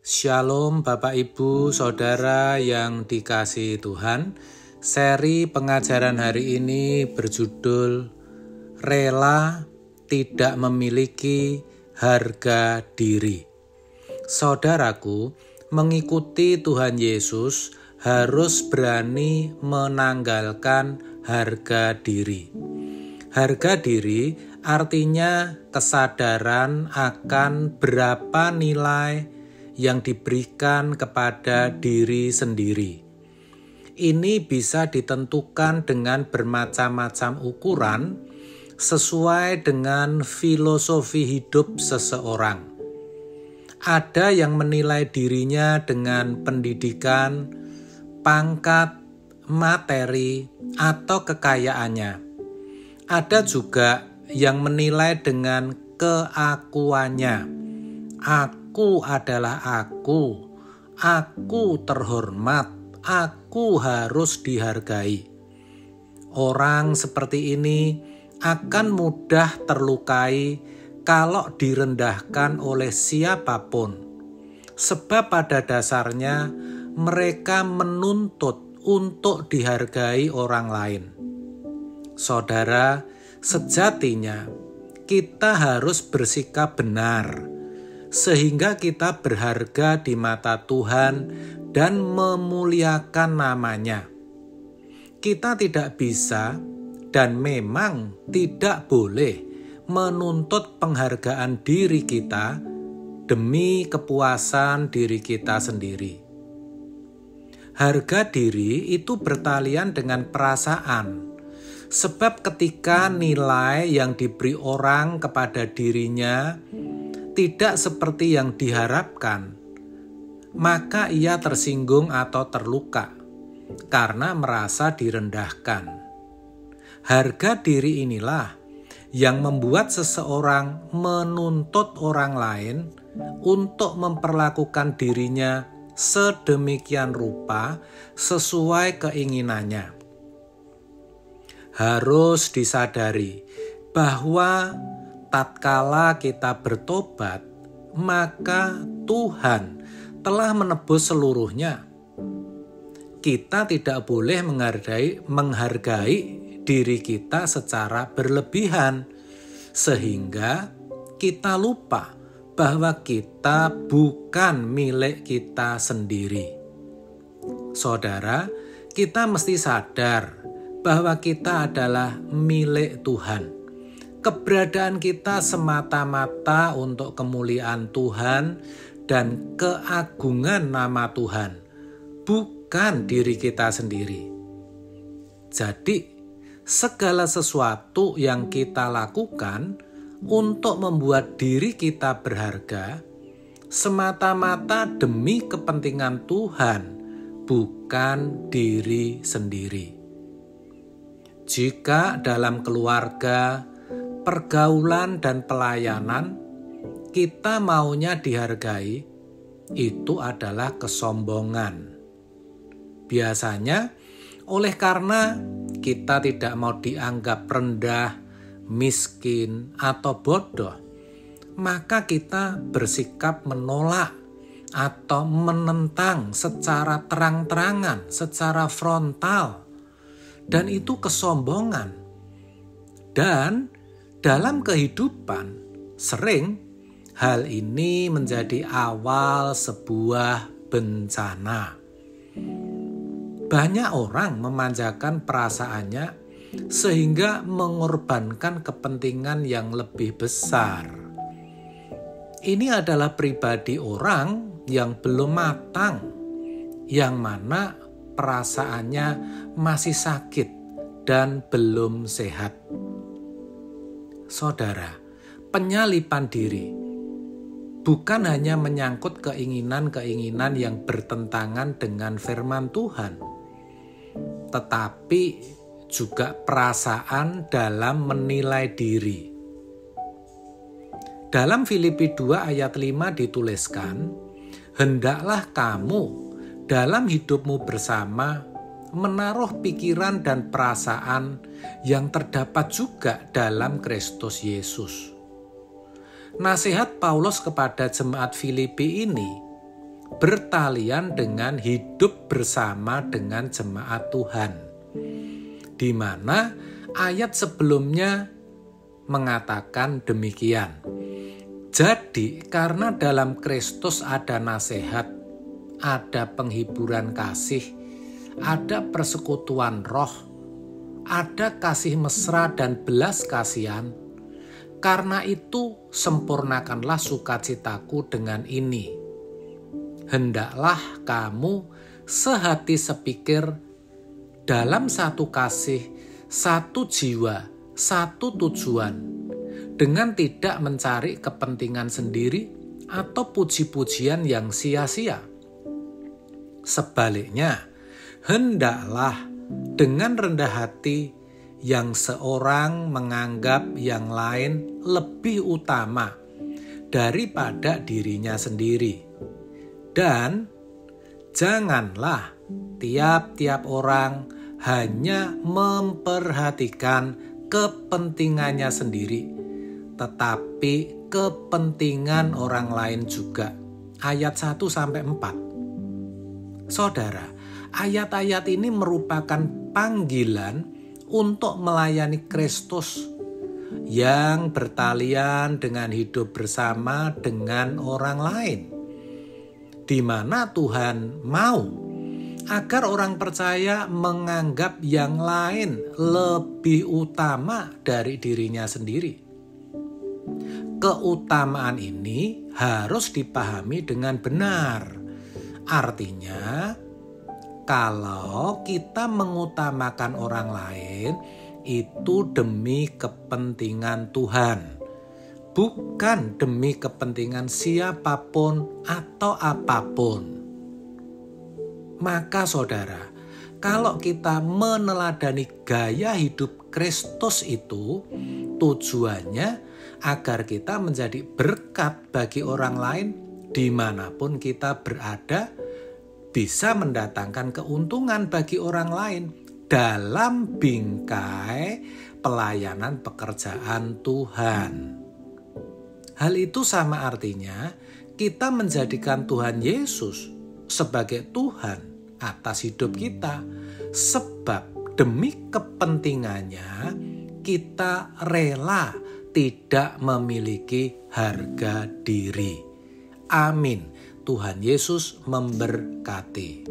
Shalom Bapak Ibu Saudara yang dikasihi Tuhan. Seri pengajaran hari ini berjudul Rela Tidak Memiliki Harga Diri. Saudaraku, mengikuti Tuhan Yesus harus berani menanggalkan harga diri. Harga diri artinya kesadaran akan berapa nilai yang diberikan kepada diri sendiri. Ini bisa ditentukan dengan bermacam-macam ukuran sesuai dengan filosofi hidup seseorang. Ada yang menilai dirinya dengan pendidikan, pangkat, materi, atau kekayaannya. Ada juga yang menilai dengan keakuannya. Aku adalah aku terhormat, aku harus dihargai. Orang seperti ini akan mudah terlukai kalau direndahkan oleh siapapun. Sebab pada dasarnya mereka menuntut untuk dihargai orang lain. Saudara, sejatinya kita harus bersikap benar sehingga kita berharga di mata Tuhan dan memuliakan namanya. Kita tidak bisa dan memang tidak boleh menuntut penghargaan diri kita demi kepuasan diri kita sendiri. Harga diri itu bertalian dengan perasaan. Sebab ketika nilai yang diberi orang kepada dirinya tidak seperti yang diharapkan, maka ia tersinggung atau terluka karena merasa direndahkan. Harga diri inilah yang membuat seseorang menuntut orang lain untuk memperlakukan dirinya sedemikian rupa sesuai keinginannya. Harus disadari bahwa tatkala kita bertobat, maka Tuhan telah menebus seluruhnya. Kita tidak boleh menghargai diri kita secara berlebihan, sehingga kita lupa bahwa kita bukan milik kita sendiri. Saudara, kita mesti sadar bahwa kita adalah milik Tuhan. Keberadaan kita semata-mata untuk kemuliaan Tuhan dan keagungan nama Tuhan, bukan diri kita sendiri. Jadi, segala sesuatu yang kita lakukan untuk membuat diri kita berharga, semata-mata demi kepentingan Tuhan, bukan diri sendiri. Jika dalam keluarga, pergaulan dan pelayanan, kita maunya dihargai, itu adalah kesombongan. Biasanya, oleh karena kita tidak mau dianggap rendah, miskin, atau bodoh, maka kita bersikap menolak atau menentang secara terang-terangan, secara frontal, dan itu kesombongan. Dan dalam kehidupan, sering hal ini menjadi awal sebuah bencana. Banyak orang memanjakan perasaannya sehingga mengorbankan kepentingan yang lebih besar. Ini adalah pribadi orang yang belum matang, yang mana perasaannya masih sakit dan belum sehat. Saudara, penyalipan diri bukan hanya menyangkut keinginan-keinginan yang bertentangan dengan firman Tuhan, tetapi juga perasaan dalam menilai diri. Dalam Filipi 2 ayat 5 dituliskan, "Hendaklah kamu dalam hidupmu bersama menaruh pikiran dan perasaan yang terdapat juga dalam Kristus Yesus." Nasihat Paulus kepada jemaat Filipi ini bertalian dengan hidup bersama dengan jemaat Tuhan. Di mana ayat sebelumnya mengatakan demikian. Jadi karena dalam Kristus ada nasihat, ada penghiburan kasih, ada persekutuan roh, ada kasih mesra dan belas kasihan. Karena itu sempurnakanlah sukacitaku dengan ini. Hendaklah kamu sehati sepikir dalam satu kasih, satu jiwa, satu tujuan, dengan tidak mencari kepentingan sendiri atau puji-pujian yang sia-sia. Sebaliknya, hendaklah dengan rendah hati yang seorang menganggap yang lain lebih utama daripada dirinya sendiri. Dan janganlah tiap-tiap orang hanya memperhatikan kepentingannya sendiri, tetapi kepentingan orang lain juga. Ayat 1-4. Saudara, ayat-ayat ini merupakan panggilan untuk melayani Kristus yang bertalian dengan hidup bersama dengan orang lain, di mana Tuhan mau agar orang percaya menganggap yang lain lebih utama dari dirinya sendiri. Keutamaan ini harus dipahami dengan benar. Artinya, kalau kita mengutamakan orang lain, itu demi kepentingan Tuhan, bukan demi kepentingan siapapun atau apapun. Maka saudara, kalau kita meneladani gaya hidup Kristus itu, tujuannya agar kita menjadi berkat bagi orang lain dimanapun kita berada, bisa mendatangkan keuntungan bagi orang lain dalam bingkai pelayanan pekerjaan Tuhan. Hal itu sama artinya kita menjadikan Tuhan Yesus sebagai Tuhan atas hidup kita, sebab demi kepentingannya kita rela tidak memiliki harga diri. Amin. Tuhan Yesus memberkati.